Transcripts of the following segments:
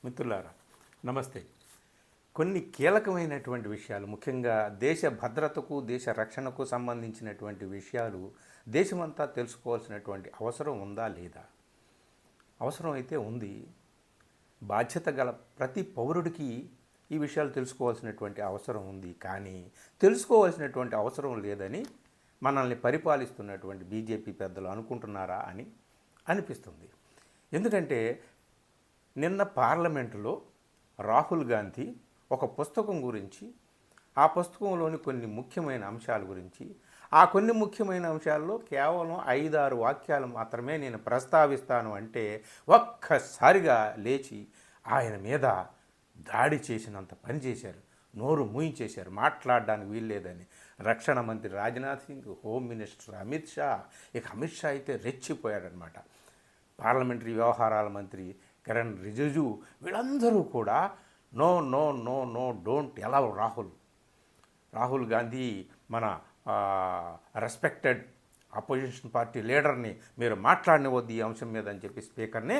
మిత్రులారా నమస్తే. కొన్ని కీలకమైనటువంటి విషయాలు, ముఖ్యంగా దేశ భద్రతకు దేశ రక్షణకు సంబంధించినటువంటి విషయాలు దేశమంతా తెలుసుకోవాల్సినటువంటి అవసరం ఉందా లేదా? అవసరం అయితే ఉంది. బాధ్యత గల ప్రతి పౌరుడికి ఈ విషయాలు తెలుసుకోవాల్సినటువంటి అవసరం ఉంది. కానీ తెలుసుకోవాల్సినటువంటి అవసరం లేదని మనల్ని పరిపాలిస్తున్నటువంటి బీజేపీ పెద్దలు అనుకుంటున్నారా అని అనిపిస్తుంది. ఎందుకంటే నిన్న పార్లమెంటులో రాహుల్ గాంధీ ఒక పుస్తకం గురించి, ఆ పుస్తకంలోని కొన్ని ముఖ్యమైన అంశాల గురించి, ఆ కొన్ని ముఖ్యమైన అంశాల్లో కేవలం 5-6 వాక్యాలు మాత్రమే నేను ప్రస్తావిస్తాను అంటే ఒక్కసారిగా లేచి ఆయన మీద దాడి చేసినంత పని చేశారు. నోరు మూయించేశారు, మాట్లాడడానికి వీల్లేదని. రక్షణ మంత్రి రాజ్నాథ్ సింగ్, హోమ్ మినిస్టర్ అమిత్ షా, ఇక అమిత్ షా అయితే రెచ్చిపోయాడనమాట. పార్లమెంటరీ వ్యవహారాల మంత్రి కిరణ్ రిజిజు, వీళ్ళందరూ కూడా no no no no don't ఎలా రాహుల్ గాంధీ మన రెస్పెక్టెడ్ అపోజిషన్ పార్టీ లీడర్ని మీరు మాట్లాడనివద్దు ఈ అంశం మీద అని చెప్పి స్పీకర్నే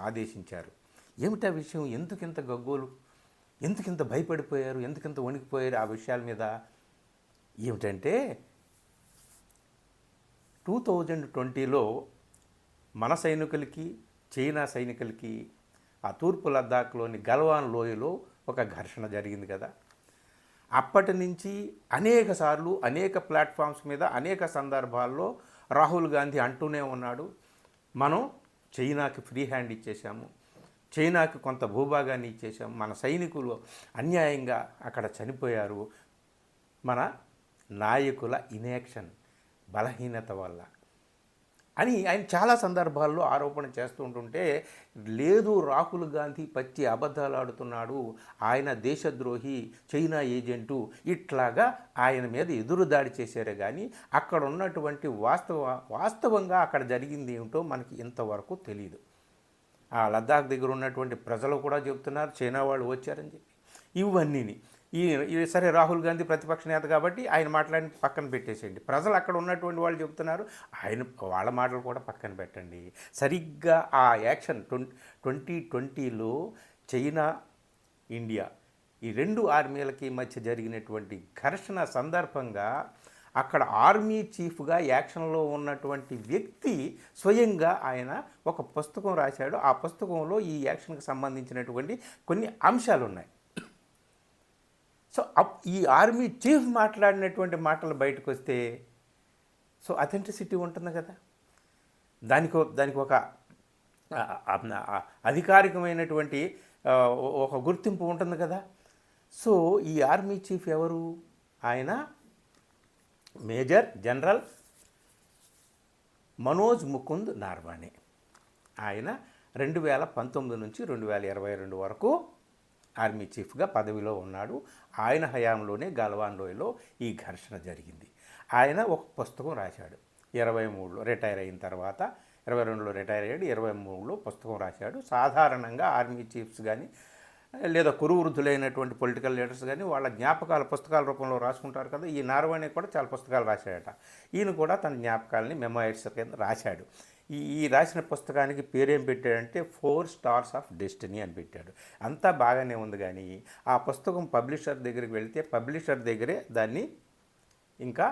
ఆదేశించారు. ఏమిటా విషయం? ఎందుకింత గగ్గోలు, ఎందుకింత భయపడిపోయారు, ఎందుకింత వణికిపోయారు ఆ విషయాల మీద? ఏమిటంటే 2020లో మన సైనికులకి చైనా సైనికులకి ఆ తూర్పు లద్దాఖ్లోని గల్వాన్ లోయలో ఒక ఘర్షణ జరిగింది కదా. అప్పటి నుంచి అనేక సార్లు అనేక ప్లాట్ఫామ్స్ మీద అనేక సందర్భాల్లో రాహుల్ గాంధీ అంటూనే ఉన్నాడు, మనం చైనాకి ఫ్రీ హ్యాండ్ ఇచ్చేసాము, చైనాకి కొంత భూభాగాన్ని ఇచ్చేసాము, మన సైనికులు అన్యాయంగా అక్కడ చనిపోయారు, మన నాయకుల ఇన్యాక్షన్, బలహీనత వల్ల అని ఆయన చాలా సందర్భాల్లో ఆరోపణ చేస్తూ ఉంటుంటే, లేదు రాహుల్ గాంధీ పచ్చి అబద్ధాలు ఆడుతున్నాడు, ఆయన దేశద్రోహి, చైనా ఏజెంటు, ఇట్లాగా ఆయన మీద ఎదురుదాడి చేశారే కానీ అక్కడ ఉన్నటువంటి వాస్తవంగా అక్కడ జరిగింది ఏమిటో మనకి ఇంతవరకు తెలియదు. ఆ లద్దాఖ్ దగ్గర ఉన్నటువంటి ప్రజలు కూడా చెప్తున్నారు చైనా వాళ్ళు వచ్చారని చెప్పి. ఇవన్నీ సరే, రాహుల్ గాంధీ ప్రతిపక్ష నేత కాబట్టి ఆయన మాట్లాడిన పక్కన పెట్టేసేయండి. ప్రజలు అక్కడ ఉన్నటువంటి వాళ్ళు చెప్తున్నారు, వాళ్ళ మాటలు కూడా పక్కన పెట్టండి. సరిగ్గా ఆ యాక్షన్ 2020లో చైనా ఇండియా ఈ రెండు ఆర్మీలకి మధ్య జరిగినటువంటి ఘర్షణ సందర్భంగా అక్కడ ఆర్మీ చీఫ్గా యాక్షన్లో ఉన్నటువంటి వ్యక్తి స్వయంగా ఆయన ఒక పుస్తకం రాశాడు. ఆ పుస్తకంలో ఈ యాక్షన్కి సంబంధించినటువంటి కొన్ని అంశాలు ఉన్నాయి. సో ఈ ఆర్మీ చీఫ్ మాట్లాడినటువంటి మాటలు బయటకు వస్తే సో అథెంటిసిటీ ఉంటుంది కదా, దానికి ఒక అధికారికమైనటువంటి ఒక గుర్తింపు ఉంటుంది కదా. సో ఈ ఆర్మీ చీఫ్ ఎవరు? ఆయన మేజర్ జనరల్ మనోజ్ ముకుంద్ నార్వాణే. ఆయన 2019 నుంచి 2022 వరకు ఆర్మీ చీఫ్గా పదవిలో ఉన్నాడు. ఆయన హయాంలోనే గల్వాన్ లోయలో ఈ ఘర్షణ జరిగింది. ఆయన ఒక పుస్తకం రాశాడు 23లో, రిటైర్ అయిన తర్వాత 22లో రిటైర్ అయ్యాడు, 23లో పుస్తకం రాశాడు. సాధారణంగా ఆర్మీ చీఫ్స్ కానీ లేదా కురువృద్ధులైనటువంటి పొలిటికల్ లీడర్స్ కానీ వాళ్ళ జ్ఞాపకాల పుస్తకాల రూపంలో రాసుకుంటారు కదా. ఈ నార్వాణే కూడా చాలా పుస్తకాలు రాశాడట. ఈయన కూడా తన జ్ఞాపకాలని మెమోయిర్స్ కింద రాశాడు. ఈ రాసిన పుస్తకానికి పేరేం పెట్టాడంటే 4 స్టార్స్ ఆఫ్ డెస్టినీ అని పెట్టాడు. అంతా బాగానే ఉంది, కానీ ఆ పుస్తకం పబ్లిషర్ దగ్గరికి వెళితే పబ్లిషర్ దగ్గరే దాన్ని ఇంకా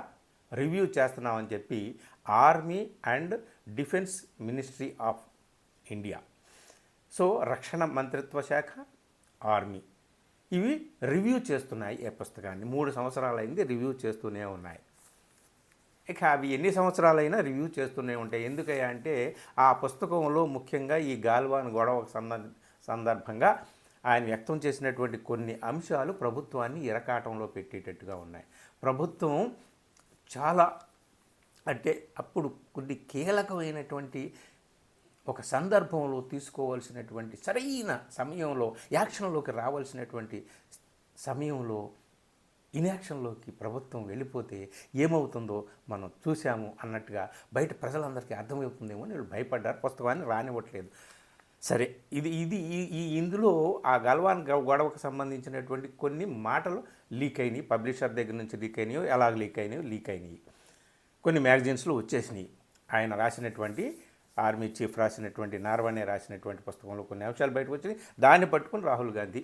రివ్యూ చేస్తున్నామని చెప్పి army and defence ministry of India, so రక్షణ మంత్రిత్వ శాఖ, ఆర్మీ, ఇవి రివ్యూ చేస్తున్నాయి ఈ పుస్తకాన్ని. 3 సంవత్సరాలు అయింది రివ్యూ చేస్తూనే ఉన్నాయి. ఇక అవి ఎన్ని సంవత్సరాలైనా రివ్యూ చేస్తూనే ఉంటాయి. ఎందుకయ్యా అంటే ఆ పుస్తకంలో ముఖ్యంగా ఈ గాల్వాన్ గొడవ సందర్భంగా ఆయన వ్యక్తం చేసినటువంటి కొన్ని అంశాలు ప్రభుత్వాన్ని ఇరకాటంలో పెట్టేటట్టుగా ఉన్నాయి. ప్రభుత్వం చాలా అంటే అప్పుడు కొన్ని కీలకమైనటువంటి ఒక సందర్భంలో తీసుకోవాల్సినటువంటి సరైన సమయంలో యాక్షన్లోకి రావాల్సినటువంటి సమయంలో ఇన్యాక్షన్లోకి ప్రభుత్వం వెళ్ళిపోతే ఏమవుతుందో మనం చూసాము అన్నట్టుగా బయట ప్రజలందరికీ అర్థమవుతుందేమో వీళ్ళు భయపడ్డారు, పుస్తకాన్ని రానివ్వట్లేదు. సరే, ఇందులో ఆ గల్వాన్ గొడవకు సంబంధించినటువంటి కొన్ని మాటలు లీక్ అయినాయి, పబ్లిషర్ దగ్గర నుంచి లీక్ అయినాయో, ఎలా లీక్ అయినాయి కొన్ని మ్యాగజైన్స్లో వచ్చేసినాయి. ఆయన రాసినటువంటి ఆర్మీ చీఫ్ రాసినటువంటి నార్వానే రాసినటువంటి పుస్తకంలో కొన్ని అంశాలు బయటకు వచ్చినాయి. దాన్ని పట్టుకుని రాహుల్ గాంధీ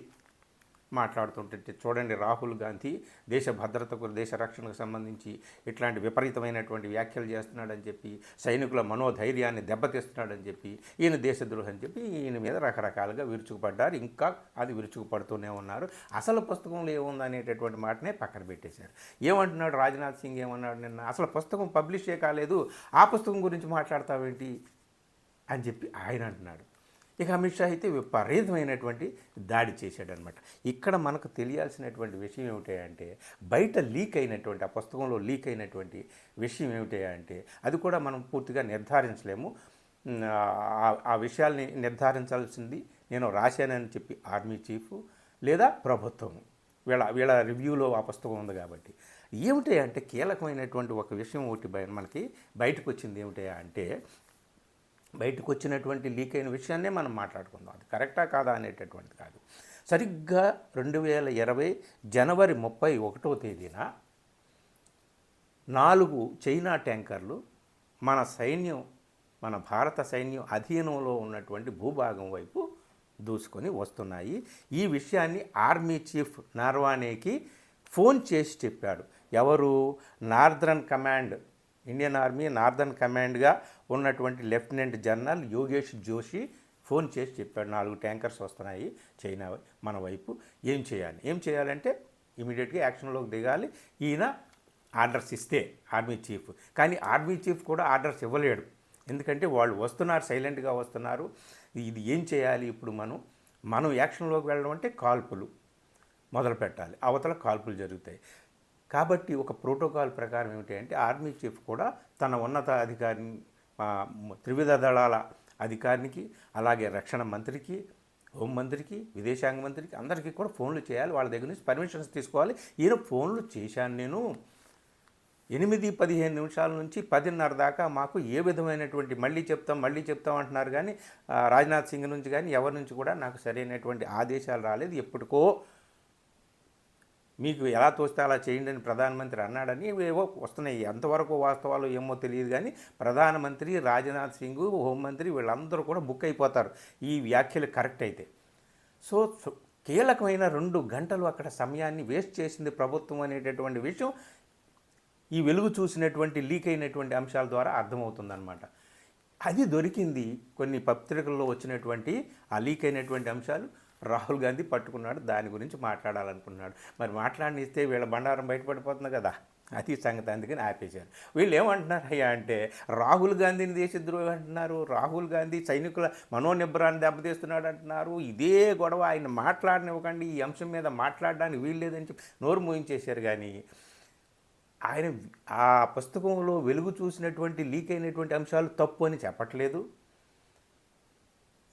మాట్లాడుతుంటే చూడండి, రాహుల్ గాంధీ దేశ భద్రతకు, దేశ రక్షణకు సంబంధించి ఇట్లాంటి విపరీతమైనటువంటి వ్యాఖ్యలు చేస్తున్నాడని చెప్పి, సైనికుల మనోధైర్యాన్ని దెబ్బతీస్తున్నాడని చెప్పి, ఈయన దేశద్రోహి అని చెప్పి ఈయన మీద రకరకాలుగా విరుచుకుపడ్డారు. ఇంకా అది విరుచుకుపడుతూనే ఉన్నారు. అసలు పుస్తకంలో ఏముందనేటటువంటి మాటనే పక్కన పెట్టేశారు. ఏమంటున్నాడు రాజ్నాథ్ సింగ్, ఏమన్నాడు నిన్న, అసలు పుస్తకం పబ్లిషే కాలేదు, ఆ పుస్తకం గురించి మాట్లాడతావేంటి అని చెప్పి ఆయన అంటున్నాడు. ఇక అమిత్ షా అయితే విపరీతమైనటువంటి దాడి చేశాడనమాట. ఇక్కడ మనకు తెలియాల్సినటువంటి విషయం ఏమిటంటే, బయట లీక్ అయినటువంటి, ఆ పుస్తకంలో లీక్ అయినటువంటి విషయం ఏమిటంటే, అది కూడా మనం పూర్తిగా నిర్ధారించలేము. ఆ విషయాల్ని నిర్ధారించాల్సింది నేను రాశానని చెప్పి ఆర్మీ చీఫ్ లేదా ప్రభుత్వం, వీళ్ళ రివ్యూలో ఆ పుస్తకం ఉంది కాబట్టి. ఏమిటి అంటే, కీలకమైనటువంటి ఒక విషయం ఒకటి మనకి బయటకు వచ్చింది. ఏమిటి అంటే, బయటకు వచ్చినటువంటి లీక్ అయిన విషయాన్నే మనం మాట్లాడుకుందాం. అది కరెక్టా కాదా అనేటటువంటిది కాదు. సరిగ్గా 2020 జనవరి 31వ తేదీన 4 చైనా ట్యాంకర్లు మన భారత సైన్యం అధీనంలో ఉన్నటువంటి భూభాగం వైపు దూసుకొని వస్తున్నాయి. ఈ విషయాన్ని ఆర్మీ చీఫ్ నార్వానేకి ఫోన్ చేసి చెప్పాడు. ఎవరు? Northern command, Indian army northern కమాండ్గా ఉన్నటువంటి lieutenant general Yogesh Joshi phone చేసి చెప్పాడు, 4 ట్యాంకర్స్ వస్తున్నాయి చైనా మన వైపు, ఏం చేయాలంటే ఇమీడియట్గా యాక్షన్లోకి దిగాలి. ఈయన ఆర్డర్స్ ఇస్తే ఆర్మీ చీఫ్, కానీ ఆర్మీ చీఫ్ కూడా ఆర్డర్స్ ఇవ్వలేడు. ఎందుకంటే వాళ్ళు వస్తున్నారు, సైలెంట్గా వస్తున్నారు. ఇది ఏం చేయాలి ఇప్పుడు? మనం యాక్షన్లోకి వెళ్ళడం అంటే కాల్పులు మొదలు పెట్టాలి, అవతల కాల్పులు జరుగుతాయి. కాబట్టి ఒక ప్రోటోకాల్ ప్రకారం ఏమిటి అంటే, ఆర్మీ చీఫ్ కూడా తన ఉన్నత అధికారిని, త్రివిధ దళాల అధికారికి, అలాగే రక్షణ మంత్రికి, హోంమంత్రికి, విదేశాంగ మంత్రికి, అందరికీ కూడా ఫోన్లు చేయాలి. వాళ్ళ దగ్గర నుంచి పర్మిషన్స్ తీసుకోవాలి. ఈయన ఫోన్లు చేశాను నేను 8-15 నిమిషాల నుంచి 10:30 దాకా మాకు ఏ విధమైనటువంటి మళ్ళీ చెప్తాం అంటున్నారు. కానీ రాజ్నాథ్ సింగ్ నుంచి కానీ ఎవరి నుంచి కూడా నాకు సరైనటువంటి ఆదేశాలు రాలేదు. ఎప్పటికో మీకు ఎలా తోస్తే అలా చేయండి అని ప్రధానమంత్రి అన్నాడని ఏవో వస్తున్నాయి. ఎంతవరకు వాస్తవాలు ఏమో తెలియదు. కానీ ప్రధానమంత్రి, రాజ్నాథ్ సింగ్, హోంమంత్రి వీళ్ళందరూ కూడా బుక్ అయిపోతారు ఈ వ్యాఖ్యలు కరెక్ట్ అయితే. సో కీలకమైన 2 గంటలు అక్కడ సమయాన్ని వేస్ట్ చేసింది ప్రభుత్వం అనేటటువంటి విషయం ఈ వెలుగు చూసినటువంటి లీక్ అయినటువంటి అంశాల ద్వారా అర్థమవుతుందన్నమాట. అది దొరికింది. కొన్ని పత్రికల్లో వచ్చినటువంటి ఆ లీక్ అయినటువంటి అంశాలు రాహుల్ గాంధీ పట్టుకున్నాడు, దాని గురించి మాట్లాడాలనుకున్నాడు. మరి మాట్లాడినిస్తే వీళ్ళ బండారం బయటపడిపోతుంది కదా, అది సంగతి. అందుకని ఆపేశారు. వీళ్ళు ఏమంటున్నారు అయ్యా అంటే, రాహుల్ గాంధీని దేశద్రోహి అంటున్నారు, రాహుల్ గాంధీ సైనికుల మనోనిబ్బరాన్ని దెబ్బతీస్తున్నాడు అంటున్నారు. ఇదే గొడవ, ఆయన మాట్లాడనివ్వకండి, ఈ అంశం మీద మాట్లాడడానికి వీల్లేదని చెప్పి నోరు మూయించేశారు. కానీ ఆయన ఆ పుస్తకంలో వెలుగు చూసినటువంటి లీక్ అయినటువంటి అంశాలు తప్పు అని చెప్పట్లేదు.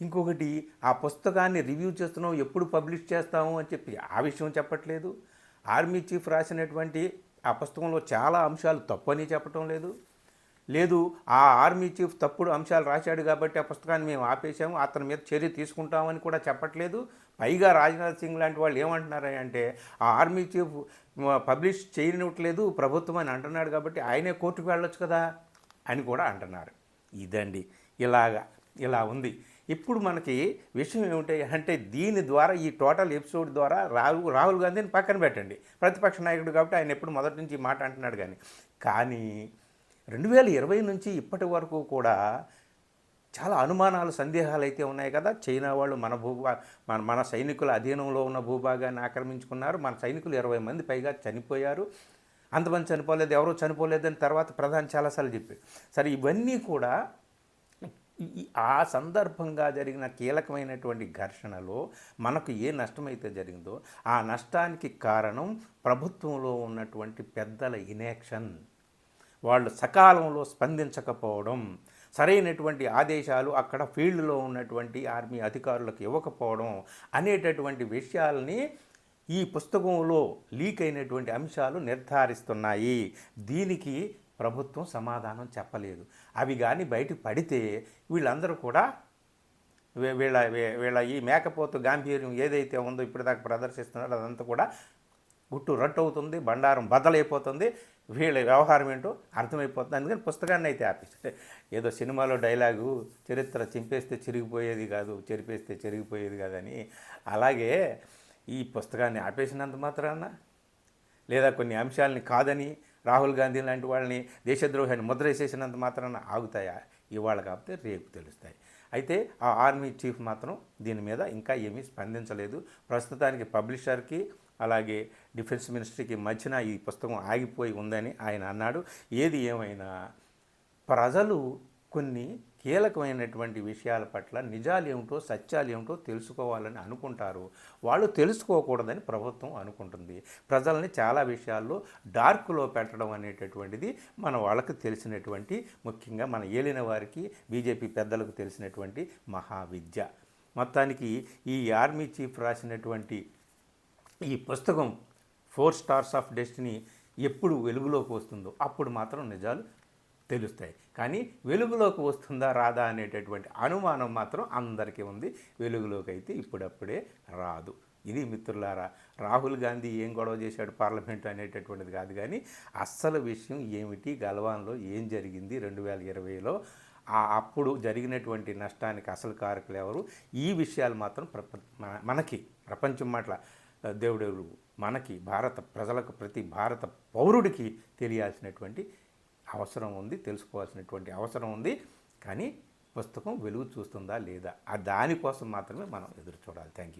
ఇంకొకటి, ఆ పుస్తకాన్ని రివ్యూ చేస్తున్నాం, ఎప్పుడు పబ్లిష్ చేస్తాము అని చెప్పి ఆ విషయం చెప్పట్లేదు. ఆర్మీ చీఫ్ రాసినటువంటి ఆ పుస్తకంలో చాలా అంశాలు తప్పు అని చెప్పటం లేదు. ఆ ఆర్మీ చీఫ్ తప్పుడు అంశాలు రాశాడు కాబట్టి ఆ పుస్తకాన్ని మేము ఆపేసాము, అతని మీద చర్య తీసుకుంటామని కూడా చెప్పట్లేదు. పైగా రాజ్నాథ్ సింగ్ లాంటి వాళ్ళు ఏమంటున్నారు అంటే, ఆ ఆర్మీ చీఫ్ పబ్లిష్ చేయనివ్వట్లేదు ప్రభుత్వం అని అంటున్నాడు కాబట్టి ఆయనే కోర్టుకు వెళ్ళొచ్చు కదా అని కూడా అంటున్నారు. ఇదండి, ఇలా ఉంది. ఇప్పుడు మనకి విషయం ఏమిటి అంటే, దీని ద్వారా, ఈ టోటల్ ఎపిసోడ్ ద్వారా రాహుల్ గాంధీని పక్కన పెట్టండి, ప్రతిపక్ష నాయకుడు కాబట్టి ఆయన ఎప్పుడు మొదటి నుంచి ఈ మాట అంటున్నాడు. కానీ 2020 నుంచి ఇప్పటి వరకు కూడా చాలా అనుమానాలు, సందేహాలు అయితే ఉన్నాయి కదా. చైనా వాళ్ళు మన సైనికుల అధీనంలో ఉన్న భూభాగాన్ని ఆక్రమించుకున్నారు. మన సైనికులు 20 మంది పైగా చనిపోయారు. అంతమంది చనిపోలేదు, ఎవరూ చనిపోలేదని తర్వాత ప్రధాని చాలాసార్లు చెప్పారు. సరే, ఇవన్నీ కూడా ఆ సందర్భంగా జరిగిన కీలకమైనటువంటి ఘర్షణలో మనకు ఏ నష్టమైతే జరిగిందో ఆ నష్టానికి కారణం ప్రభుత్వంలో ఉన్నటువంటి పెద్దల ఇనాక్షన్. వాళ్ళు సకాలంలో స్పందించకపోవడం, సరైనటువంటి ఆదేశాలు అక్కడ ఫీల్డ్లో ఉన్నటువంటి ఆర్మీ అధికారులకు ఇవ్వకపోవడం అనేటటువంటి విషయాల్ని ఈ పుస్తకంలో లీక్ అయినటువంటి అంశాలు నిర్ధారిస్తున్నాయి. దీనికి ప్రభుత్వం సమాధానం చెప్పలేదు. అవి కానీ బయటకు పడితే వీళ్ళందరూ కూడా వీళ్ళ ఈ మేకపోతు గాంభీర్యం ఏదైతే ఉందో ఇప్పటిదాకా ప్రదర్శిస్తున్నారో అదంతా కూడా గుట్టు రట్టు అవుతుంది, బండారం బద్దలైపోతుంది, వీళ్ళ వ్యవహారం ఏంటో అర్థమైపోతుంది. అందుకని పుస్తకాన్ని అయితే ఆపేసి, ఏదో సినిమాలో డైలాగు చరిత్ర చింపేస్తే చిరిగిపోయేది కాదు, చెరిపేస్తే చెరిగిపోయేది కాదని, అలాగే ఈ పుస్తకాన్ని ఆపేసినంత మాత్రాన, లేదా కొన్ని అంశాలని కాదని రాహుల్ గాంధీ లాంటి వాళ్ళని దేశద్రోహాన్ని ముద్ర వేసేసినంత మాత్రాన ఆగుతాయా? ఇవాళ కాకపోతే రేపు తెలుస్తాయి. అయితే ఆ ఆర్మీ చీఫ్ మాత్రం దీని మీద ఇంకా ఏమీ స్పందించలేదు. ప్రస్తుతానికి పబ్లిషర్కి అలాగే డిఫెన్స్ మినిస్ట్రీకి మధ్యన ఈ పుస్తకం ఆగిపోయి ఉందని ఆయన అన్నాడు. ఏది ఏమైనా ప్రజలు కొన్ని కీలకమైనటువంటి విషయాల పట్ల నిజాలు ఏమిటో సత్యాలు ఏమిటో తెలుసుకోవాలని అనుకుంటారు. వాళ్ళు తెలుసుకోకూడదని ప్రభుత్వం అనుకుంటుంది. ప్రజల్ని చాలా విషయాల్లో డార్క్లో పెట్టడం అనేటటువంటిది మన వాళ్ళకి తెలిసినటువంటి, ముఖ్యంగా మన ఏలిన వారికి బీజేపీ పెద్దలకు తెలిసినటువంటి మహావిద్య. మొత్తానికి ఈ ఆర్మీ చీఫ్ రాసినటువంటి ఈ పుస్తకం 4 స్టార్స్ ఆఫ్ డెస్టినీ ఎప్పుడు వెలుగులోకి వస్తుందో అప్పుడు మాత్రం నిజాలు తెలుస్తాయి. కానీ వెలుగులోకి వస్తుందా రాదా అనేటటువంటి అనుమానం మాత్రం అందరికీ ఉంది. వెలుగులోకి అయితే ఇప్పుడప్పుడే రాదు. ఇది మిత్రులారా, రాహుల్ గాంధీ ఏం గొడవ చేశాడు పార్లమెంటు అనేటటువంటిది కాదు, కానీ అస్సలు విషయం ఏమిటి, గల్వాన్లో ఏం జరిగింది 2020లో, అప్పుడు జరిగినటువంటి నష్టానికి అసలు కారకులు ఎవరు, ఈ విషయాలు మాత్రం మనకి ప్రపంచం మాటల దేవుడెవరు మనకి భారత ప్రజలకు, ప్రతి భారత పౌరుడికి తెలియాల్సినటువంటి అవసరం ఉంది, తెలుసుకోవాల్సినటువంటి అవసరం ఉంది. కానీ పుస్తకం వెలుగు చూస్తుందా లేదా, దానికోసం మాత్రమే మనం ఎదురు చూడాలి. Thank you.